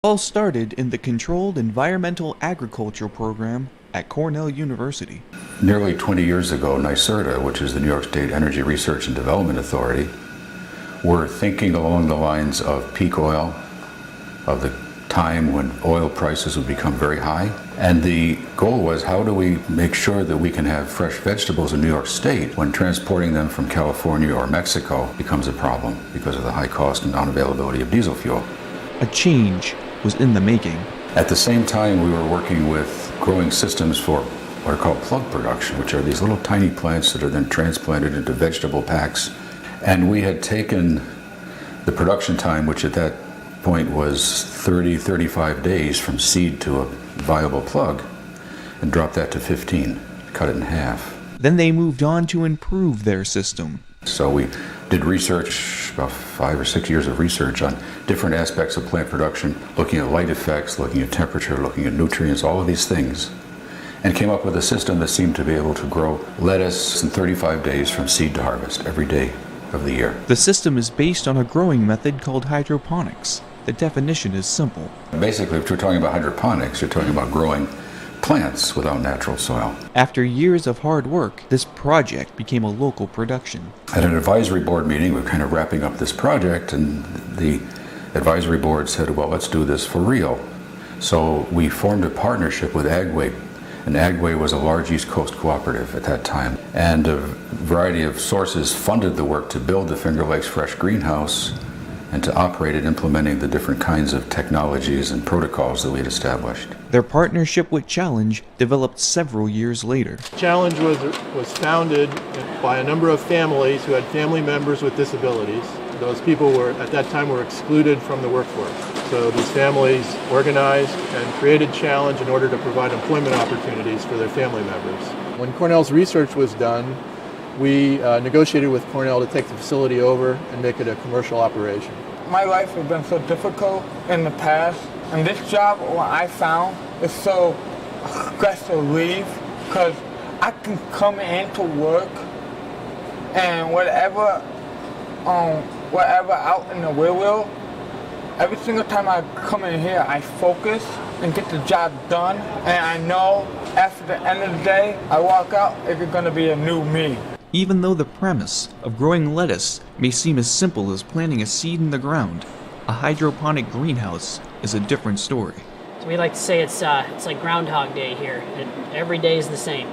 All started in the Controlled Environmental Agriculture program at Cornell University. Nearly 20 years ago, NYSERDA, which is the New York State Energy Research and Development Authority, were thinking along the lines of peak oil, of the time when oil prices would become very high. And the goal was, how do we make sure that we can have fresh vegetables in New York State when transporting them from California or Mexico becomes a problem because of the high cost and non-availability of diesel fuel. A change was in the making. At the same time, we were working with growing systems for what are called plug production, which are these little tiny plants that are then transplanted into vegetable packs. And we had taken the production time, which at that point was 35 days from seed to a viable plug, and dropped that to 15, cut it in half. Then they moved on to improve their system. So we did research, about 5 or 6 years of research on different aspects of plant production, looking at light effects, looking at temperature, looking at nutrients, all of these things, and came up with a system that seemed to be able to grow lettuce in 35 days from seed to harvest every day of the year. The system is based on a growing method called hydroponics. The definition is simple. Basically, if you're talking about hydroponics, you're talking about growing plants without natural soil. After years of hard work, this project became a local production. At an advisory board meeting, we were kind of wrapping up this project, and the advisory board said, well, let's do this for real. So we formed a partnership with Agway, and Agway was a large East Coast cooperative at that time. And a variety of sources funded the work to build the Finger Lakes Fresh Greenhouse and to operate it, implementing the different kinds of technologies and protocols that we had established. Their partnership with Challenge developed several years later. Challenge was founded by a number of families who had family members with disabilities. Those people at that time were excluded from the workforce. So these families organized and created Challenge in order to provide employment opportunities for their family members. When Cornell's research was done, we negotiated with Cornell to take the facility over and make it a commercial operation. My life has been so difficult in the past, and this job, what I found, is so stress relief, because I can come into work and whatever out in the real, every single time I come in here, I focus and get the job done, and I know after the end of the day, I walk out, it's gonna be a new me. Even though the premise of growing lettuce may seem as simple as planting a seed in the ground, a hydroponic greenhouse is a different story. So we like to say it's like Groundhog Day here. Every day is the same.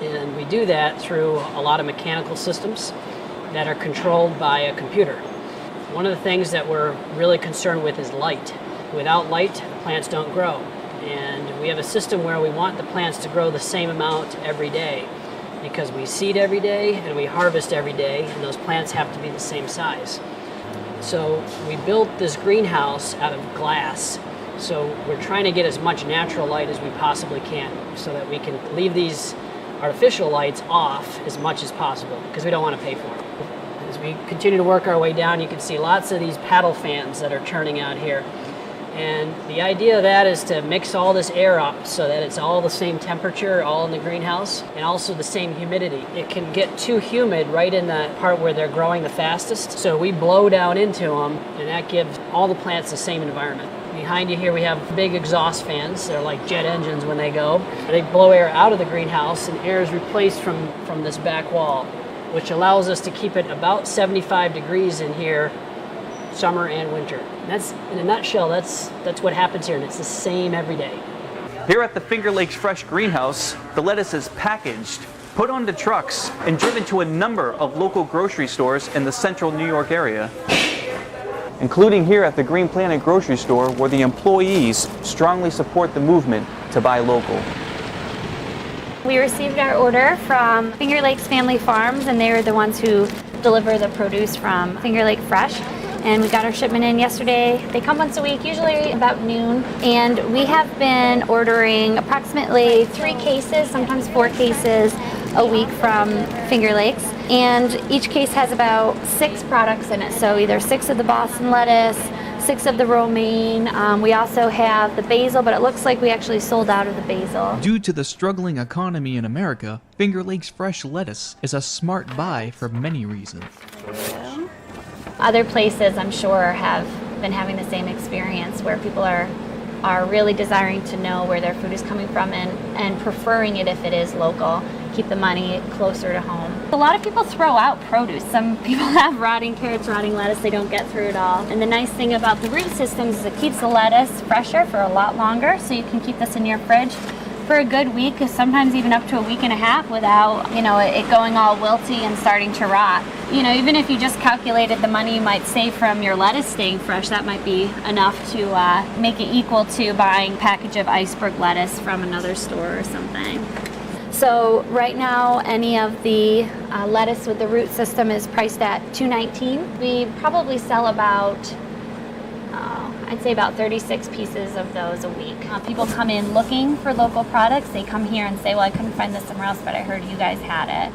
And we do that through a lot of mechanical systems that are controlled by a computer. One of the things that we're really concerned with is light. Without light, the plants don't grow. And we have a system where we want the plants to grow the same amount every day, because we seed every day and we harvest every day, and those plants have to be the same size. So we built this greenhouse out of glass. So we're trying to get as much natural light as we possibly can so that we can leave these artificial lights off as much as possible, because we don't want to pay for them. As we continue to work our way down, you can see lots of these paddle fans that are turning out here. And the idea of that is to mix all this air up so that it's all the same temperature, all in the greenhouse, and also the same humidity. It can get too humid right in the part where they're growing the fastest, so we blow down into them, and that gives all the plants the same environment. Behind you here we have big exhaust fans. They're like jet engines when they go. They blow air out of the greenhouse, and air is replaced from this back wall, which allows us to keep it about 75 degrees in here summer and winter. And that's, in a nutshell, that's what happens here, and it's the same every day. Here at the Finger Lakes Fresh Greenhouse, the lettuce is packaged, put onto trucks, and driven to a number of local grocery stores in the central New York area, including here at the Green Planet grocery store, where the employees strongly support the movement to buy local. We received our order from Finger Lakes Family Farms, and they were the ones who deliver the produce from Finger Lake Fresh. And we got our shipment in yesterday. They come once a week, usually about noon. And we have been ordering approximately 3 cases, sometimes 4 cases a week from Finger Lakes. And each case has about 6 products in it. So either 6 of the Boston lettuce, 6 of the romaine. We also have the basil, but it looks like we actually sold out of the basil. Due to the struggling economy in America, Finger Lakes Fresh lettuce is a smart buy for many reasons. Other places, I'm sure, have been having the same experience where people are really desiring to know where their food is coming from and preferring it if it is local, keep the money closer to home. A lot of people throw out produce. Some people have rotting carrots, rotting lettuce, they don't get through it all. And the nice thing about the root systems is it keeps the lettuce fresher for a lot longer, so you can keep this in your fridge for a good week, sometimes even up to a week and a half without, it going all wilty and starting to rot. Even if you just calculated the money you might save from your lettuce staying fresh, that might be enough to make it equal to buying a package of iceberg lettuce from another store or something. So right now, any of the lettuce with the root system is priced at $2.19. We probably sell about I'd say about 36 pieces of those a week. People come in looking for local products. They come here and say, well, I couldn't find this somewhere else, but I heard you guys had it.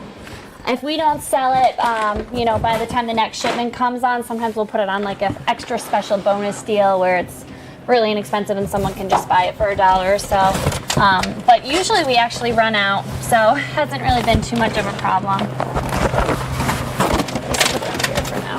If we don't sell it, by the time the next shipment comes on, sometimes we'll put it on like an extra special bonus deal where it's really inexpensive and someone can just buy it for $1 or so. But usually we actually run out, so it hasn't really been too much of a problem. Let's put them here for now.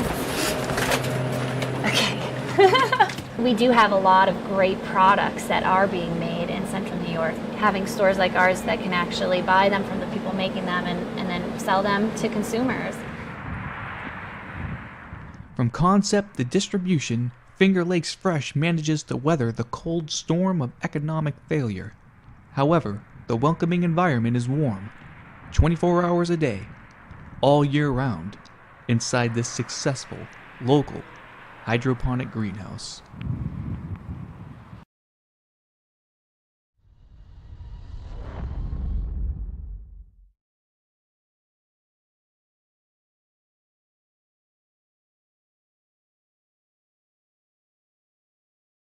Okay. We do have a lot of great products that are being made in Central New York. Having stores like ours that can actually buy them from the people making them and then sell them to consumers. From concept to distribution, Finger Lakes Fresh manages to weather the cold storm of economic failure. However, the welcoming environment is warm, 24 hours a day, all year round, inside this successful, local hydroponic greenhouse.